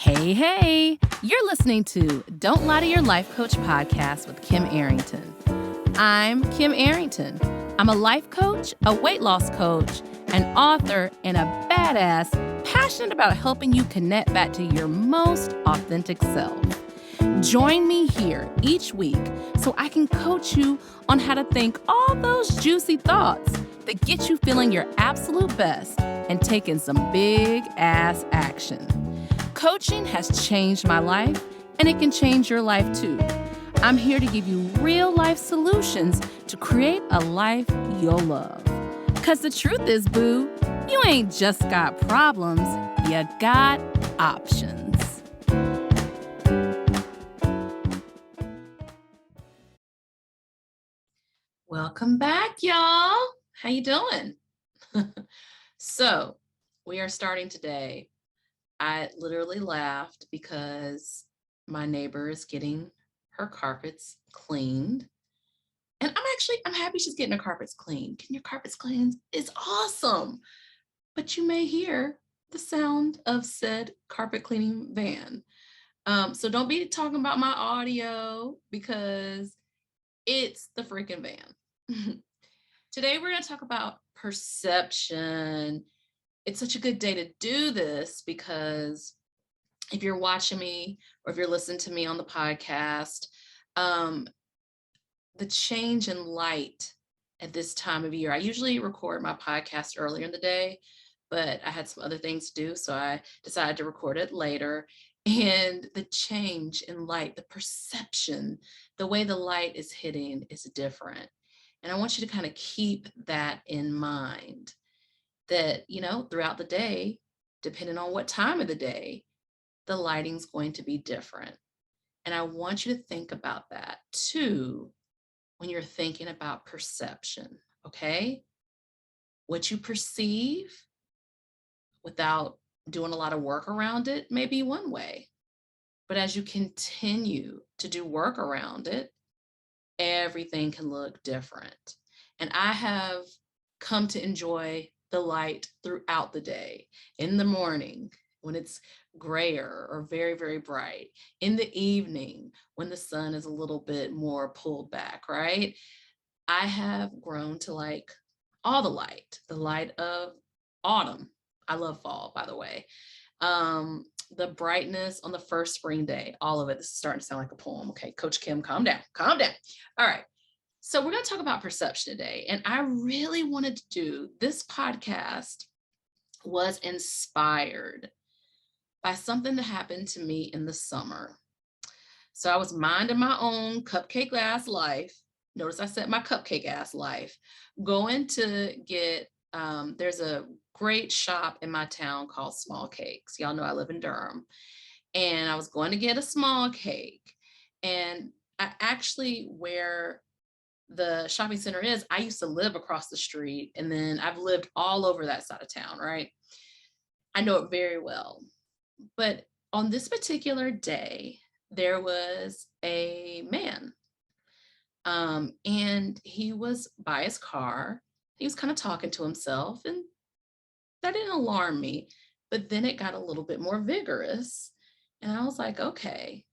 Hey, you're listening to Don't Lie to Your Life Coach podcast with Kim Arrington. I'm Kim Arrington. I'm a life coach, a weight loss coach, an author, and a badass passionate about helping you connect back to your most authentic self. Join me here each week so I can coach you on how to think all those juicy thoughts that get you feeling your absolute best and taking some big ass action. Coaching has changed my life, and it can change your life too. I'm here to give you real life solutions to create a life you'll love. Because the truth is, boo, you ain't just got problems, you got options. Welcome back, y'all. How you doing? So, we are starting today. I literally laughed because my neighbor is getting her carpets cleaned. And I'm happy she's getting her carpets cleaned. Getting your carpets cleaned is awesome. But you may hear the sound of said carpet cleaning van. So don't be talking about my audio because it's the freaking van. Today we're going to talk about perception. It's such a good day to do this because if you're watching me or if you're listening to me on the podcast, the change in light at this time of year, I usually record my podcast earlier in the day, but I had some other things to do, so I decided to record it later. And the change in light, the perception, the way the light is hitting is different. And I want you to kind of keep that in mind. That, throughout the day, depending on what time of the day, the lighting's going to be different. And I want you to think about that too when you're thinking about perception, okay? What you perceive without doing a lot of work around it may be one way. But as you continue to do work around it, everything can look different. And I have come to enjoy the light throughout the day, in the morning when it's grayer or very, very bright, in the evening when the sun is a little bit more pulled back, right? I have grown to like all the light of autumn. I love fall, by the way. The brightness on the first spring day, all of it. This is starting to sound like a poem. Okay, Coach Kim, calm down. All right. So we're going to talk about perception today. And I really wanted to do this podcast was inspired by something that happened to me in the summer. So I was minding my own cupcake ass life. Notice I said my cupcake ass life. Going to get, there's a great shop in my town called Small Cakes. Y'all know I live in Durham. And I was going to get a small cake. And I actually, where the shopping center is, I used to live across the street, and then I've lived all over that side of town, right? I know it very well. But on this particular day, there was a man, and he was by his car. He was kind of talking to himself, and that didn't alarm me. But then it got a little bit more vigorous, and I was like, okay.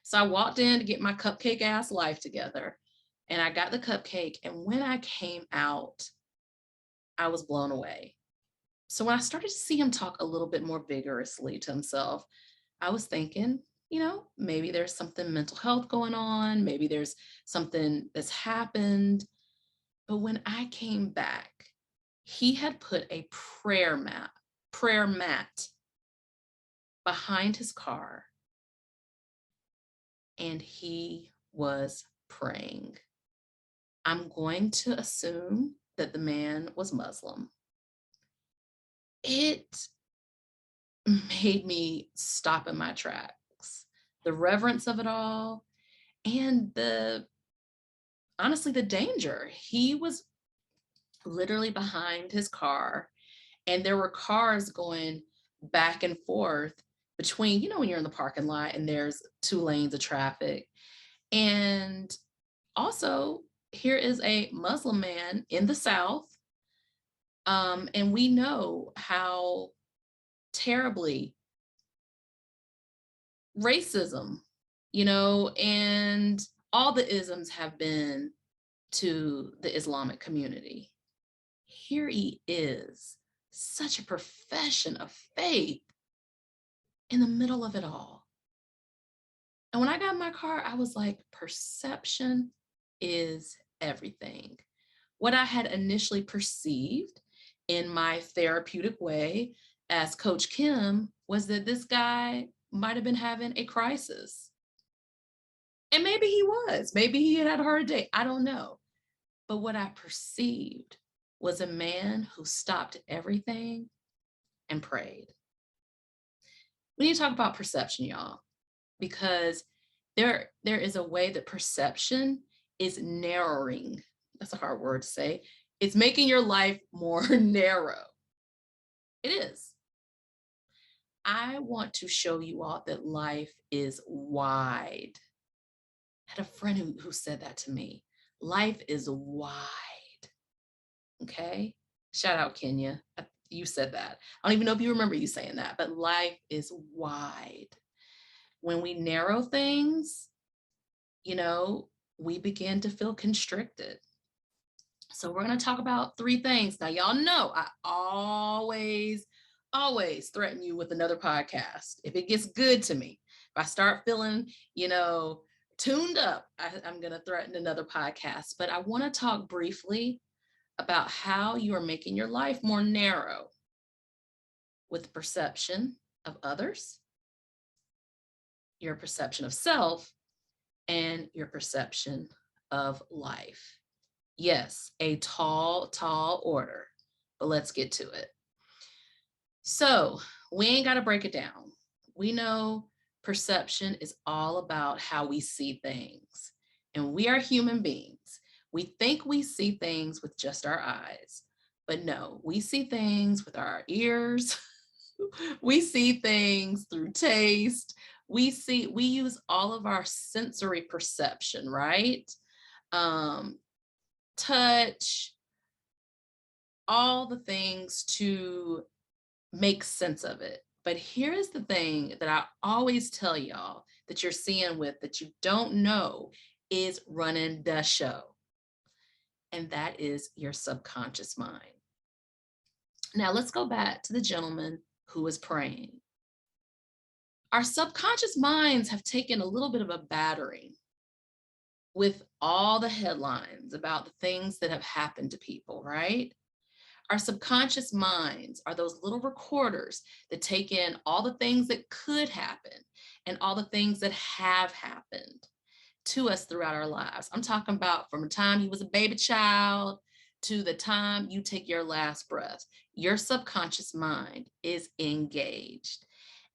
So I walked in to get my cupcake ass life together. And I got the cupcake. And when I came out, I was blown away. So when I started to see him talk a little bit more vigorously to himself, I was thinking, maybe there's something mental health going on. Maybe there's something that's happened. But when I came back, he had put a prayer mat behind his car. And he was praying. I'm going to assume that the man was Muslim. It made me stop in my tracks. The reverence of it all and honestly, the danger. He was literally behind his car, and there were cars going back and forth between, when you're in the parking lot and there's two lanes of traffic. And also, here is a Muslim man in the South. And we know how terribly racism, and all the isms have been to the Islamic community. Here he is, such a profession of faith in the middle of it all. And when I got in my car, I was like, perception is everything. What I had initially perceived in my therapeutic way as Coach Kim was that this guy might have been having a crisis. And maybe he was, maybe he had a hard day. I don't know. But what I perceived was a man who stopped everything and prayed. We need to talk about perception, y'all, because there is a way that perception is narrowing. That's a hard word to say. It's making your life more narrow. It is. I want to show you all that life is wide. I had a friend who said that to me. Life is wide. Okay. Shout out, Kenya. You said that. I don't even know if you remember you saying that, but life is wide. When we narrow things, we begin to feel constricted. So we're going to talk about 3 things. Now, y'all know I always threaten you with another podcast. If it gets good to me, if I start feeling, tuned up, I'm going to threaten another podcast. But I want to talk briefly about how you are making your life more narrow with perception of others, your perception of self, and your perception of life. Yes, a tall, tall order, but let's get to it. So we ain't got to break it down. We know perception is all about how we see things, and we are human beings. We think we see things with just our eyes, but no, we see things with our ears. We see things through taste. We use all of our sensory perception, right? Touch, all the things to make sense of it. But here's the thing that I always tell y'all that you're seeing with that you don't know is running the show. And that is your subconscious mind. Now let's go back to the gentleman who was praying. Our subconscious minds have taken a little bit of a battering with all the headlines about the things that have happened to people, right? Our subconscious minds are those little recorders that take in all the things that could happen and all the things that have happened to us throughout our lives. I'm talking about from the time you was a baby child to the time you take your last breath. Your subconscious mind is engaged,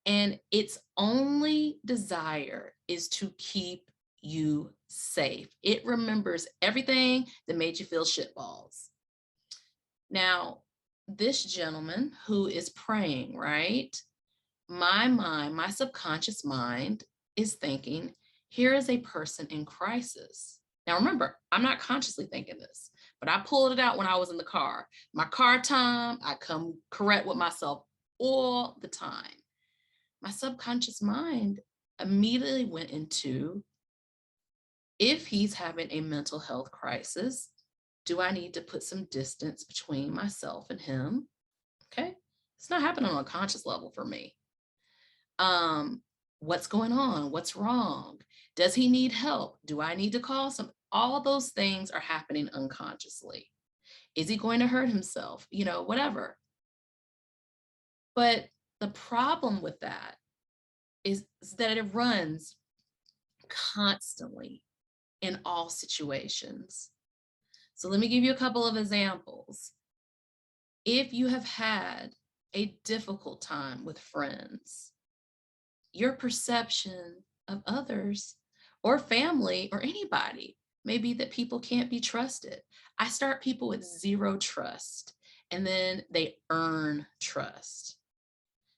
and its only desire is to keep you safe. It remembers everything that made you feel shitballs. Now, this gentleman who is praying, right? My mind, my subconscious mind is thinking, here is a person in crisis. Now, remember, I'm not consciously thinking this, but I pulled it out when I was in the car. My car time, I come correct with myself all the time. My subconscious mind immediately went into, if he's having a mental health crisis, do I need to put some distance between myself and him? Okay. It's not happening on a conscious level for me. What's going on? What's wrong? Does he need help? Do I need to call some? All those things are happening unconsciously. Is he going to hurt himself? Whatever. But the problem with that is that it runs constantly in all situations. So let me give you a couple of examples. If you have had a difficult time with friends, your perception of others or family or anybody may be that people can't be trusted. I start people with 0 trust, and then they earn trust.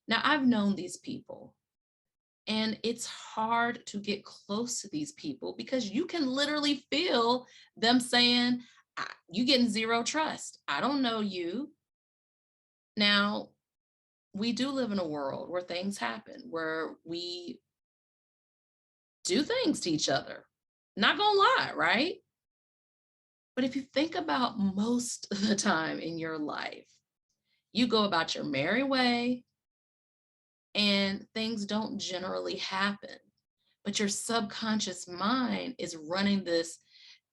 Now, I've known these people, and it's hard to get close to these people because you can literally feel them saying, you getting 0 trust. I don't know you. Now, we do live in a world where things happen, where we do things to each other. Not gonna lie, right? But if you think about most of the time in your life, you go about your merry way and things don't generally happen. But your subconscious mind is running this,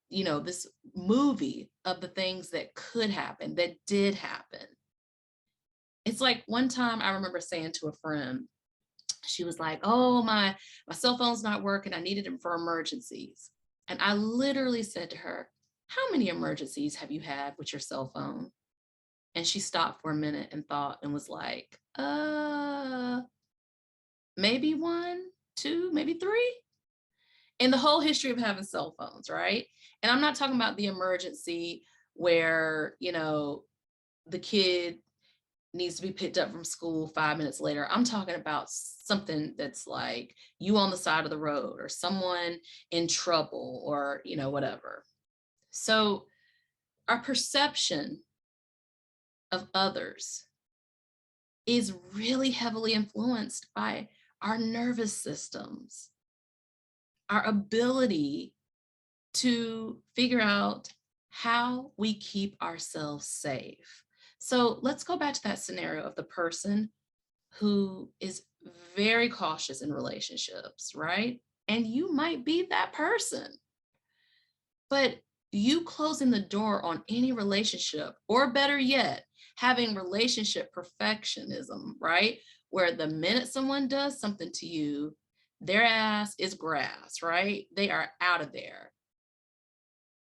this movie of the things that could happen, that did happen. It's like one time I remember saying to a friend, she was like, "Oh, my cell phone's not working. I needed it for emergencies." And I literally said to her, "How many emergencies have you had with your cell phone?" And she stopped for a minute and thought and was like, maybe one, two, maybe three in the whole history of having cell phones, right?" And I'm not talking about the emergency where, the kid needs to be picked up from school 5 minutes later. I'm talking about something that's like you on the side of the road or someone in trouble or, whatever. So our perception of others is really heavily influenced by our nervous systems, our ability to figure out how we keep ourselves safe. So let's go back to that scenario of the person who is very cautious in relationships, right? And you might be that person. But you closing the door on any relationship, or better yet, having relationship perfectionism, right? Where the minute someone does something to you, their ass is grass, right? They are out of there.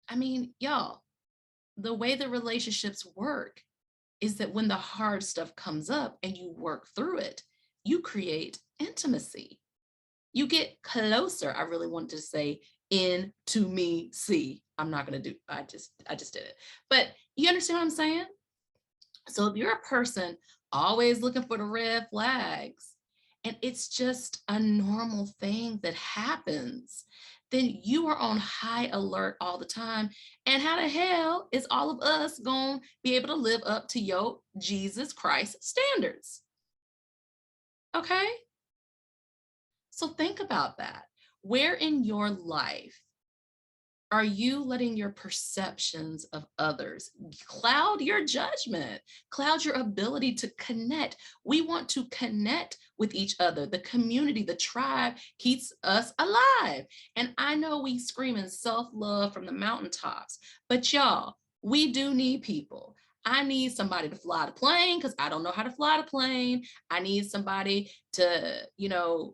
I mean, y'all, the way the relationships work is that when the hard stuff comes up and you work through it, you create intimacy. You get closer. I really wanted to say into me, see. I'm not gonna do, I just did it. But you understand what I'm saying? So if you're a person always looking for the red flags, and it's just a normal thing that happens, then you are on high alert all the time. And how the hell is all of us going to be able to live up to your Jesus Christ standards? Okay? So think about that. Where in your life are you letting your perceptions of others cloud your judgment, cloud your ability to connect? We want to connect with each other. The community, the tribe keeps us alive. And I know we screaming self-love from the mountaintops, but y'all, we do need people. I need somebody to fly the plane because I don't know how to fly the plane. I need somebody to,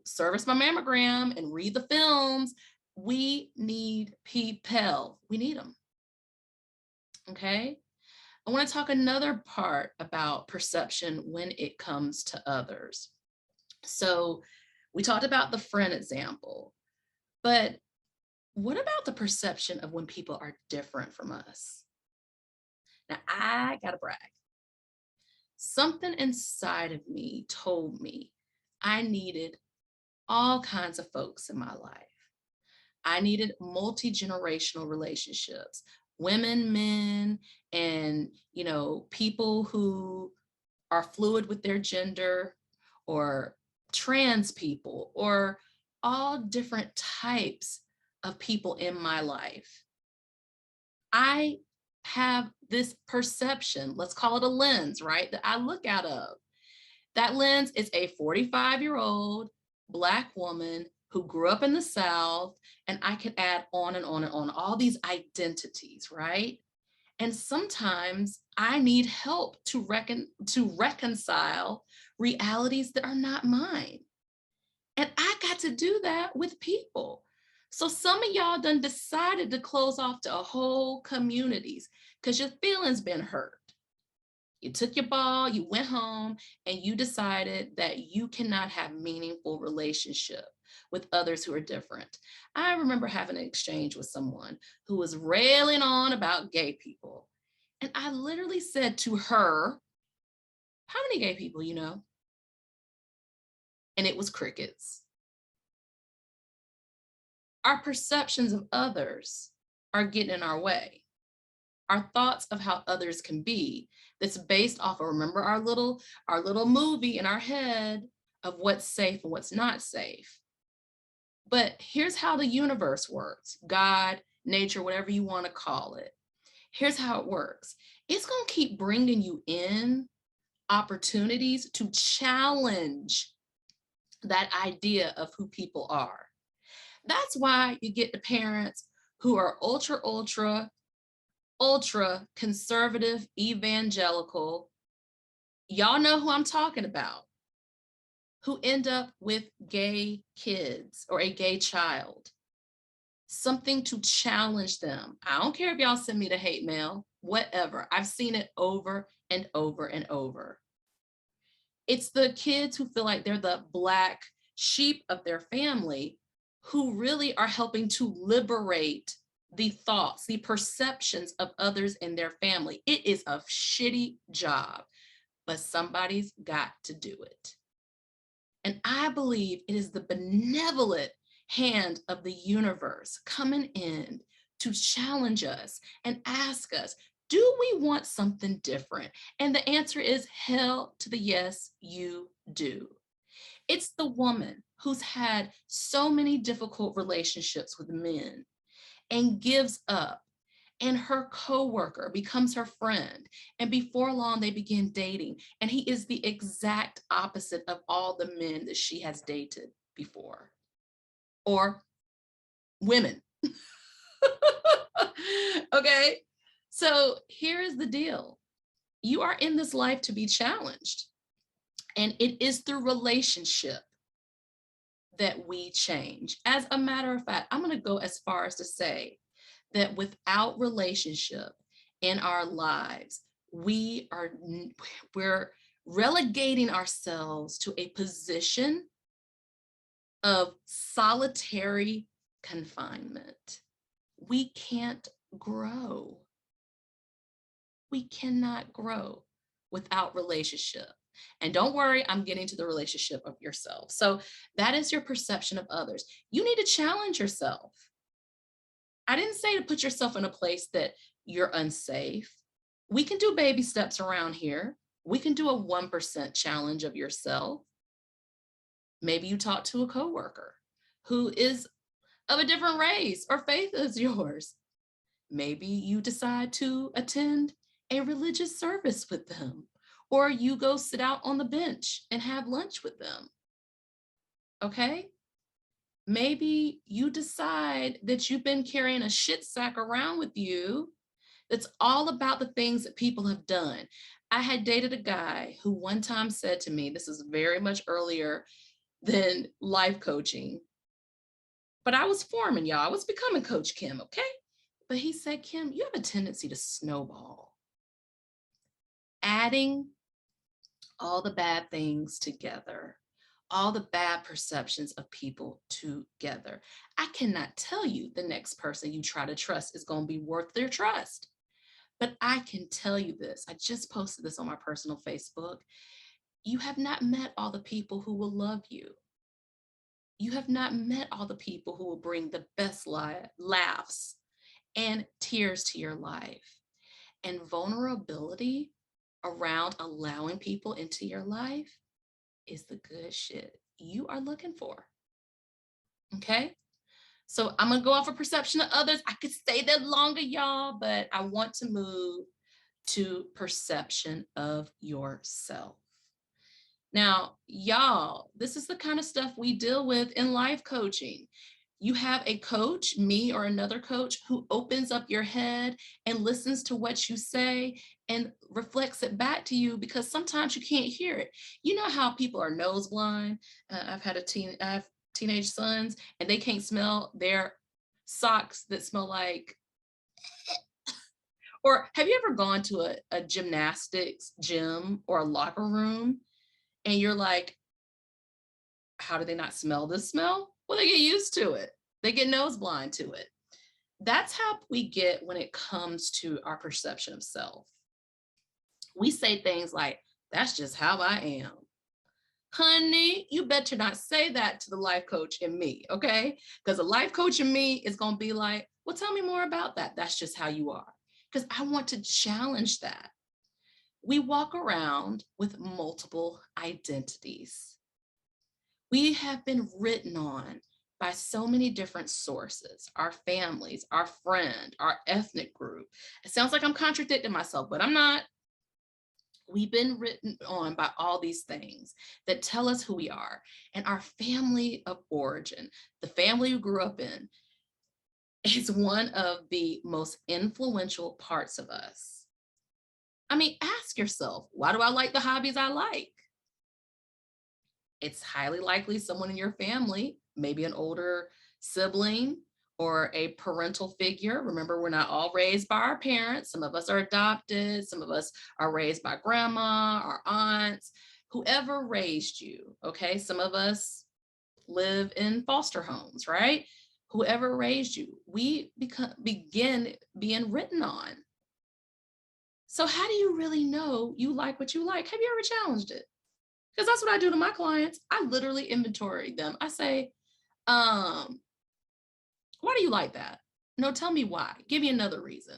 service my mammogram and read the films. We need people. We need them. Okay. I want to talk another part about perception when it comes to others. So we talked about the friend example, but what about the perception of when people are different from us? Now, I got to brag. Something inside of me told me I needed all kinds of folks in my life. I needed multi-generational relationships, women, men, and, people who are fluid with their gender or trans people or all different types of people in my life. I have this perception, let's call it a lens, right? That I look out of. That lens is a 45-year-old Black woman who grew up in the South, and I could add on and on and on, all these identities, right? And sometimes I need help to reconcile realities that are not mine. And I got to do that with people. So some of y'all done decided to close off to a whole communities because your feelings been hurt. You took your ball, you went home, and you decided that you cannot have meaningful relationship with others who are different. I remember having an exchange with someone who was railing on about gay people. And I literally said to her, "How many gay people you know?" And it was crickets. Our perceptions of others are getting in our way. Our thoughts of how others can be, that's based off of, remember our little movie in our head of what's safe and what's not safe. But here's how the universe works. God, nature, whatever you want to call it. Here's how it works. It's going to keep bringing you in opportunities to challenge that idea of who people are. That's why you get the parents who are ultra conservative, evangelical. Y'all know who I'm talking about, who end up with gay kids or a gay child. Something to challenge them. I don't care if y'all send me the hate mail, whatever. I've seen it over and over and over. It's the kids who feel like they're the black sheep of their family who really are helping to liberate the thoughts, the perceptions of others in their family. It is a shitty job, but somebody's got to do it. And I believe it is the benevolent hand of the universe coming in to challenge us and ask us, do we want something different? And the answer is hell to the yes, you do. It's the woman who's had so many difficult relationships with men and gives up, and her coworker becomes her friend, and before long they begin dating, and he is the exact opposite of all the men that she has dated before, or women. Okay, so here is the deal. You are in this life to be challenged, and it is through relationship that we change. As a matter of fact, I'm going to go as far as to say that without relationship in our lives, we're relegating ourselves to a position of solitary confinement. We can't grow. We cannot grow without relationship. And don't worry, I'm getting to the relationship of yourself. So that is your perception of others. You need to challenge yourself. I didn't say to put yourself in a place that you're unsafe. We can do baby steps around here. We can do a 1% challenge of yourself. Maybe you talk to a coworker who is of a different race or faith as yours. Maybe you decide to attend a religious service with them, or you go sit out on the bench and have lunch with them. Okay? Maybe you decide that you've been carrying a shit sack around with you that's all about the things that people have done. I had dated a guy who one time said to me, this is very much earlier than life coaching, but I was forming, y'all. I was becoming Coach Kim, okay? But he said, Kim, you have a tendency to snowball, adding all the bad things together, all the bad perceptions of people together. I cannot tell you the next person you try to trust is going to be worth their trust. But I can tell you this. I just posted this on my personal Facebook. You have not met all the people who will love you. You have not met all the people who will bring the best laughs and tears to your life. And vulnerability around allowing people into your life is the good shit you are looking for. Okay? So I'm going to go off of perception of others. I could stay there longer, y'all, but I want to move to perception of yourself. Now, y'all, this is the kind of stuff we deal with in life coaching. You have a coach, me or another coach, who opens up your head and listens to what you say and reflects it back to you, because sometimes you can't hear it. You know how people are nose blind? I have teenage sons, and they can't smell their socks that smell like. Or have you ever gone to a gymnastics gym or a locker room and you're like, how do they not smell this smell? Well, they get used to it. They get nose blind to it. That's how we get when it comes to our perception of self. We say things like, that's just how I am. Honey, you better not say that to the life coach in me, okay? Because the life coach in me is going to be like, well, tell me more about that. That's just how you are. Because I want to challenge that. We walk around with multiple identities. We have been written on by so many different sources, our families, our friend, our ethnic group. It sounds like I'm contradicting myself, but I'm not. We've been written on by all these things that tell us who we are. And our family of origin, the family you grew up in, is one of the most influential parts of us. I mean, ask yourself, why do I like the hobbies I like? It's highly likely someone in your family, maybe an older sibling or a parental figure. Remember, we're not all raised by our parents. Some of us are adopted, some of us are raised by grandma, our aunts, whoever raised you. Okay. Some of us live in foster homes, right? Whoever raised you, begin being written on. So, how do you really know you like what you like? Have you ever challenged it? Because that's what I do to my clients. I literally inventory them. I say, um, why do you like that? No, tell me why. Give me another reason.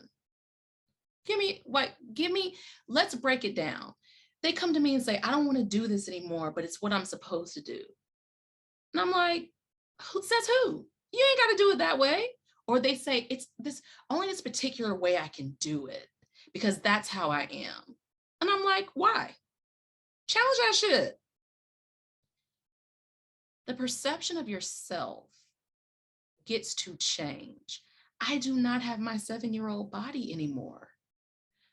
Give me, let's break it down. They come to me and say, I don't want to do this anymore, but it's what I'm supposed to do. And I'm like, who says who? You ain't got to do it that way. Or they say, it's this only this particular way I can do it because that's how I am. And I'm like, why? Challenge that shit. The perception of yourself gets to change. I do not have my 7-year-old body anymore.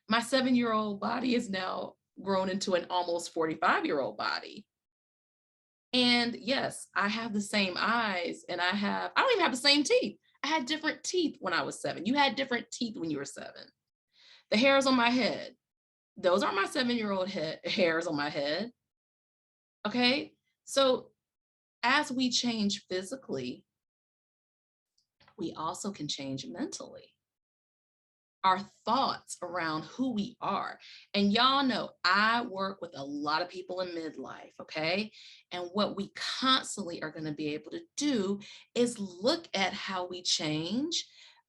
My 7-year-old body is now grown into an almost 45-year-old body. And yes, I have the same eyes and I don't even have the same teeth. I had different teeth when I was 7. You had different teeth when you were 7. The hairs on my head, those aren't my 7-year-old hairs on my head. Okay. So as we change physically, we also can change mentally. Our thoughts around who we are. And y'all know I work with a lot of people in midlife, okay? And what we constantly are going to be able to do is look at how we change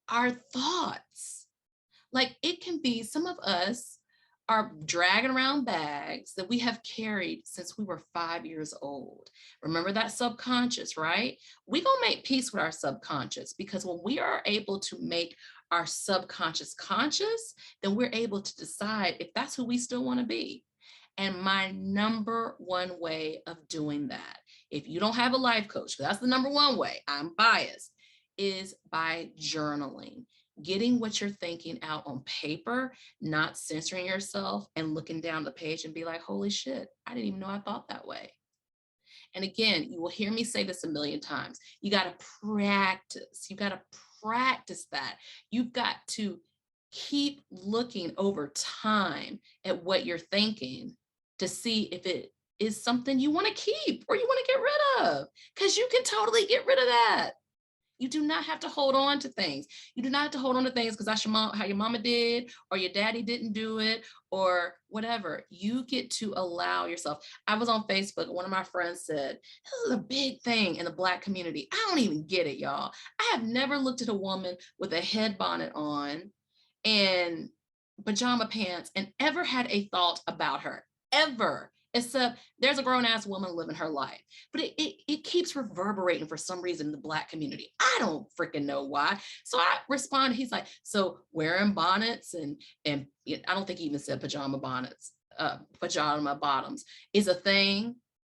our thoughts. Like it can be some of us are dragging around bags that we have carried since we were 5 years old. Remember that subconscious, right? We're going to make peace with our subconscious because when we are able to make our subconscious conscious, then we're able to decide if that's who we still want to be. And my number one way of doing that, if you don't have a life coach, that's the number one way, I'm biased, is by journaling, getting what you're thinking out on paper, not censoring yourself and looking down the page and be like, holy shit, I didn't even know I thought that way. And again, you will hear me say this a million times. You got to practice. You got to practice that. You've got to keep looking over time at what you're thinking to see if it is something you want to keep or you want to get rid of, because you can totally get rid of that. You do not have to hold on to things. You do not have to hold on to things because that's your mom, how your mama did, or your daddy didn't do it, or whatever. You get to allow yourself. I was on Facebook. One of my friends said, this is a big thing in the Black community. I don't even get it, y'all. I have never looked at a woman with a head bonnet on and pajama pants and ever had a thought about her, ever. Except there's a grown ass woman living her life. But it keeps reverberating for some reason in the Black community. I don't freaking know why. So I responded, he's like, so wearing bonnets and I don't think he even said pajama bonnets, pajama bottoms is a thing.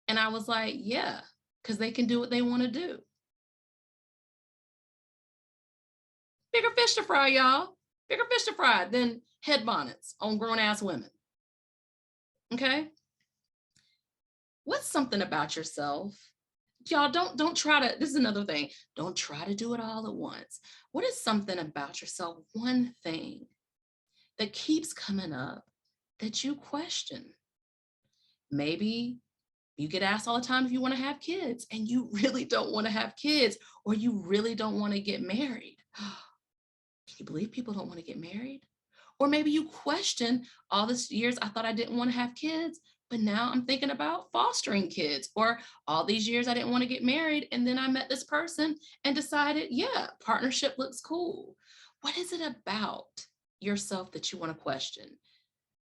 And I was like, yeah, because they can do what they want to do. Bigger fish to fry, y'all. Bigger fish to fry than head bonnets on grown ass women. Okay. What's something about yourself? Y'all don't try to, this is another thing. Don't try to do it all at once. What is something about yourself, one thing that keeps coming up that you question? Maybe you get asked all the time if you want to have kids and you really don't want to have kids, or you really don't want to get married. Can you believe people don't want to get married? Or maybe you question all these years, I thought I didn't want to have kids, but now I'm thinking about fostering kids. Or all these years I didn't want to get married. And then I met this person and decided, yeah, partnership looks cool. What is it about yourself that you want to question?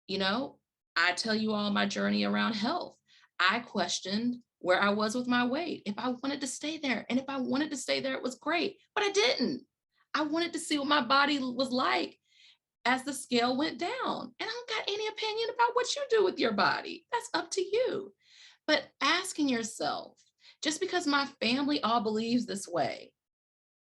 You know, I tell you all my journey around health. I questioned where I was with my weight, if I wanted to stay there. And if I wanted to stay there, it was great, but I didn't. I wanted to see what my body was like as the scale went down. And I don't got any opinion about what you do with your body. That's up to you. But asking yourself, just because my family all believes this way,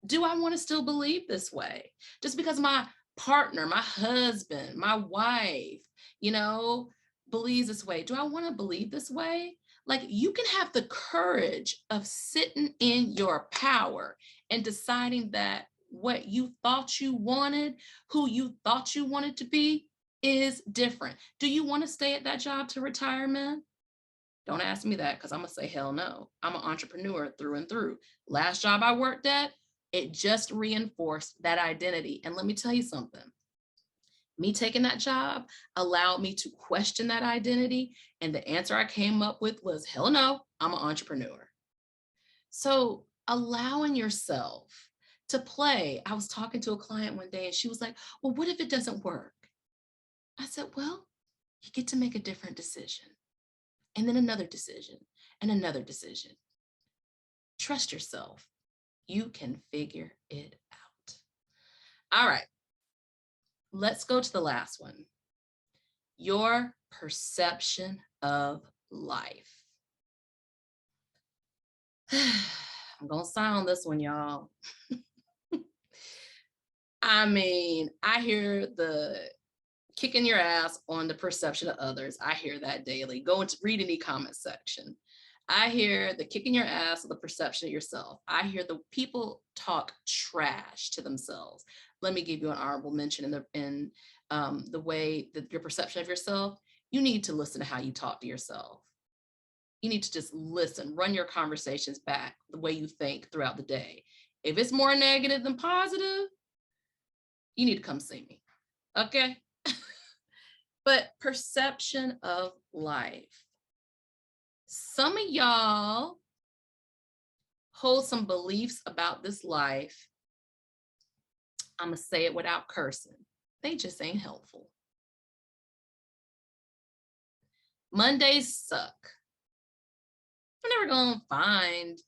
do I want to still believe this way? Just because my partner, my husband, my wife, you know, believes this way, do I want to believe this way? Like, you can have the courage of sitting in your power and deciding that what you thought you wanted, who you thought you wanted to be, is different. Do you want to stay at that job to retirement? Don't ask me that, because I'm going to say, hell no. I'm an entrepreneur through and through. Last job I worked at, it just reinforced that identity. And let me tell you something. Me taking that job allowed me to question that identity. And the answer I came up with was, hell no, I'm an entrepreneur. So allowing yourself to play. I was talking to a client one day and she was like, well, what if it doesn't work? I said, well, you get to make a different decision, and then another decision, and another decision. Trust yourself. You can figure it out. All right, let's go to the last one. Your perception of life. I'm going to sigh on this one, y'all. I mean, I hear the kicking your ass on the perception of others. I hear that daily. Go and read any comment section. I hear the kicking your ass on the perception of yourself. I hear the people talk trash to themselves. Let me give you an honorable mention in the way that your perception of yourself. You need to listen to how you talk to yourself. You need to just listen, run your conversations back the way you think throughout the day. If it's more negative than positive, you need to come see me. Okay? But perception of life. Some of y'all hold some beliefs about this life. I'm going to say it without cursing. They just ain't helpful. Mondays suck. I'm never going to find,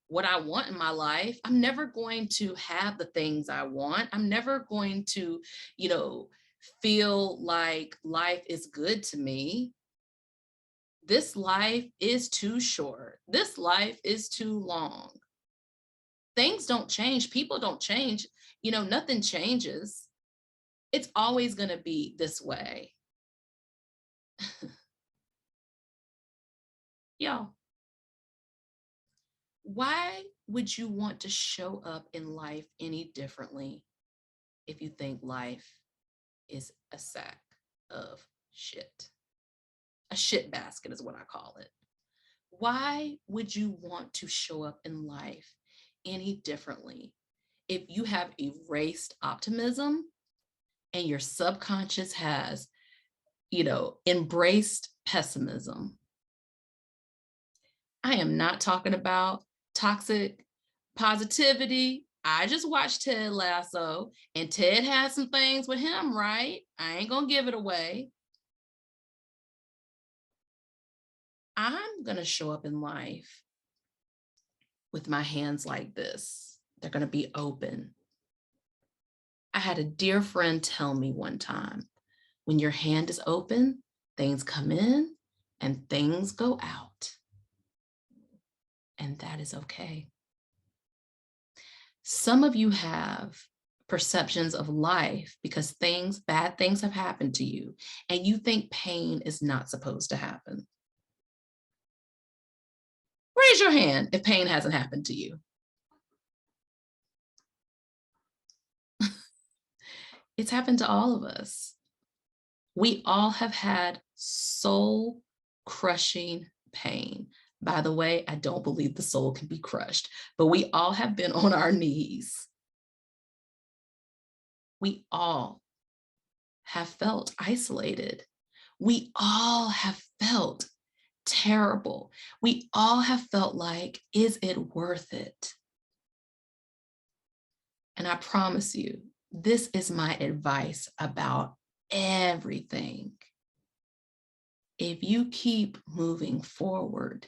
what I want in my life. I'm never going to have the things I want. I'm never going to, feel like life is good to me. This life is too short. This life is too long. Things don't change. People don't change. Nothing changes. It's always going to be this way. Y'all, why would you want to show up in life any differently if you think life is a sack of shit? A shit basket is what I call it. Why would you want to show up in life any differently if you have erased optimism and your subconscious has, embraced pessimism? I am not talking about toxic positivity. I just watched Ted Lasso, and Ted had some things with him, right? I ain't gonna give it away. I'm gonna show up in life with my hands like this. They're gonna be open. I had a dear friend tell me one time, when your hand is open, things come in and things go out. And that is okay. Some of you have perceptions of life because bad things have happened to you, and you think pain is not supposed to happen. Raise your hand if pain hasn't happened to you. It's happened to all of us. We all have had soul-crushing pain. By the way, I don't believe the soul can be crushed, but we all have been on our knees. We all have felt isolated. We all have felt terrible. We all have felt like, is it worth it? And I promise you, this is my advice about everything. If you keep moving forward,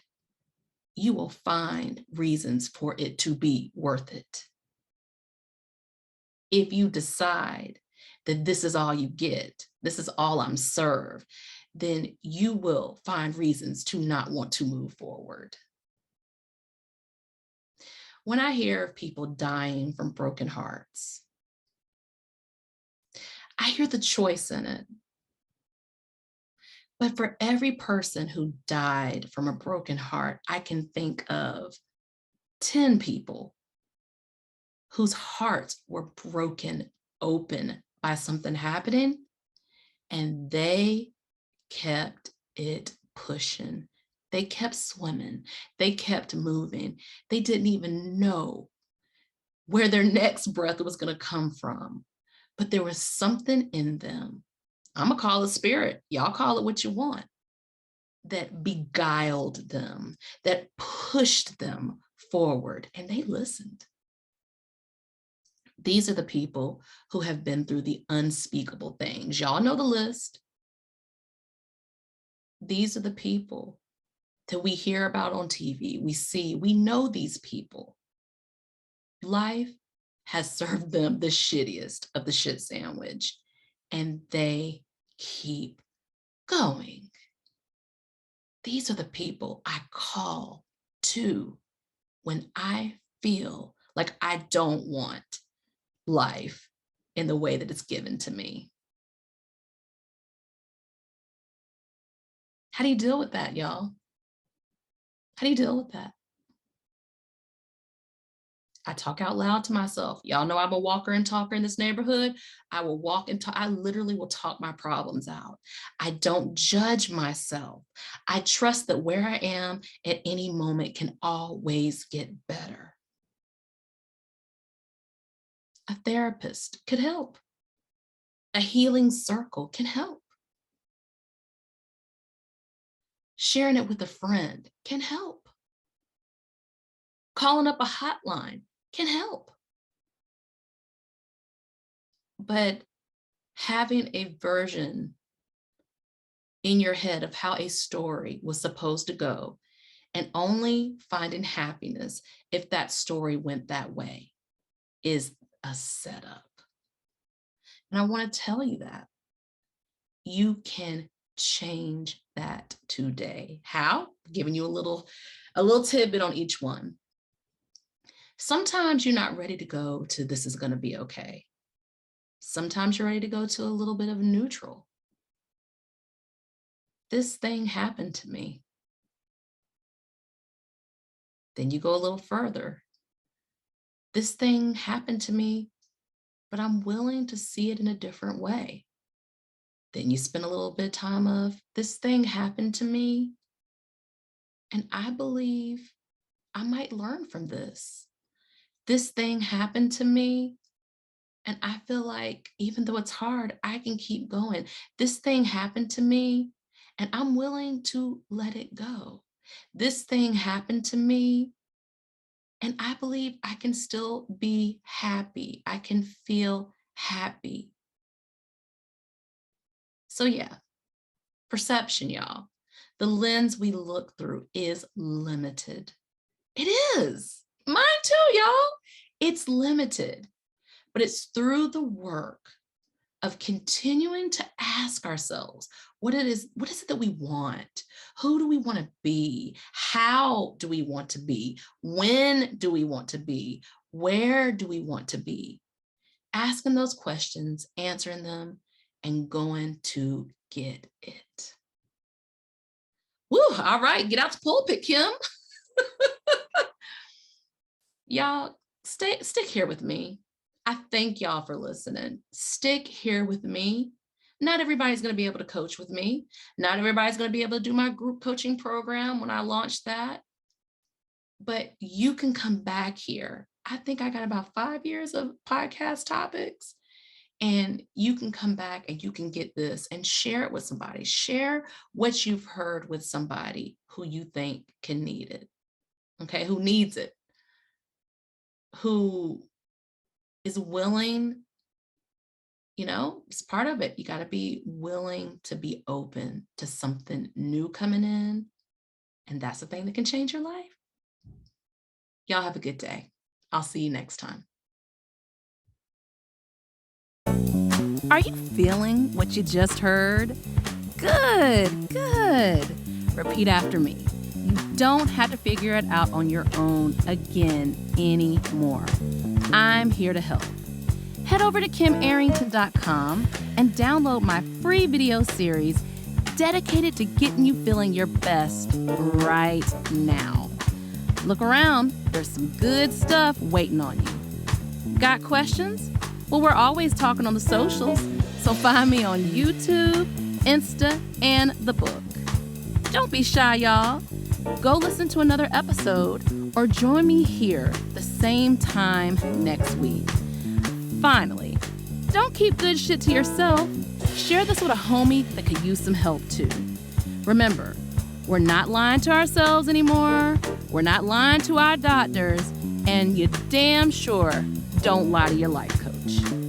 you will find reasons for it to be worth it. If you decide that this is all you get, this is all I'm served, then you will find reasons to not want to move forward. When I hear of people dying from broken hearts, I hear the choice in it. But for every person who died from a broken heart, I can think of 10 people whose hearts were broken open by something happening, and they kept it pushing. They kept swimming. They kept moving. They didn't even know where their next breath was going to come from. But there was something in them. I'm going to call it spirit. Y'all call it what you want. That beguiled them, that pushed them forward, and they listened. These are the people who have been through the unspeakable things. Y'all know the list. These are the people that we hear about on TV. We know these people. Life has served them the shittiest of the shit sandwich, and they keep going. These are the people I call to when I feel like I don't want life in the way that it's given to me. How do you deal with that, y'all? How do you deal with that? I talk out loud to myself. Y'all know I'm a walker and talker in this neighborhood. I will walk and talk. I literally will talk my problems out. I don't judge myself. I trust that where I am at any moment can always get better. A therapist could help. A healing circle can help. Sharing it with a friend can help. Calling up a hotline can help. But having a version in your head of how a story was supposed to go and only finding happiness if that story went that way is a setup. And I want to tell you that you can change that today. How? Giving you a little tidbit on each one. Sometimes you're not ready to go to this is going to be okay. Sometimes you're ready to go to a little bit of neutral. This thing happened to me. Then you go a little further. This thing happened to me, but I'm willing to see it in a different way. Then you spend a little bit of time of this thing happened to me, and I believe I might learn from this. This thing happened to me, and I feel like even though it's hard, I can keep going. This thing happened to me, and I'm willing to let it go. This thing happened to me, and I believe I can still be happy. I can feel happy. So yeah, perception, y'all. The lens we look through is limited. It is. Mine too, y'all. It's limited, but it's through the work of continuing to ask ourselves what is it that we want? Who do we want to be? How do we want to be? When do we want to be? Where do we want to be? Asking those questions, answering them, and going to get it. Woo, all right, get out the pulpit, Kim. Y'all, stick here with me. I thank y'all for listening. Stick here with me. Not everybody's going to be able to coach with me. Not everybody's going to be able to do my group coaching program when I launch that. But you can come back here. I think I got about 5 years of podcast topics. And you can come back and you can get this and share it with somebody. Share what you've heard with somebody who you think can need it. Okay, who needs it. Who is willing, it's part of it. You got to be willing to be open to something new coming in. And that's the thing that can change your life. Y'all have a good day. I'll see you next time. Are you feeling what you just heard? Good, good. Repeat after me. You don't have to figure it out on your own again anymore. I'm here to help. Head over to kimarrington.com and download my free video series dedicated to getting you feeling your best right now. Look around, there's some good stuff waiting on you. Got questions? Well, we're always talking on the socials, so find me on YouTube, Insta, and the book. Don't be shy, y'all. Go listen to another episode or join me here the same time next week. Finally, don't keep good shit to yourself. Share this with a homie that could use some help too. Remember, we're not lying to ourselves anymore. We're not lying to our doctors. And you damn sure don't lie to your life coach.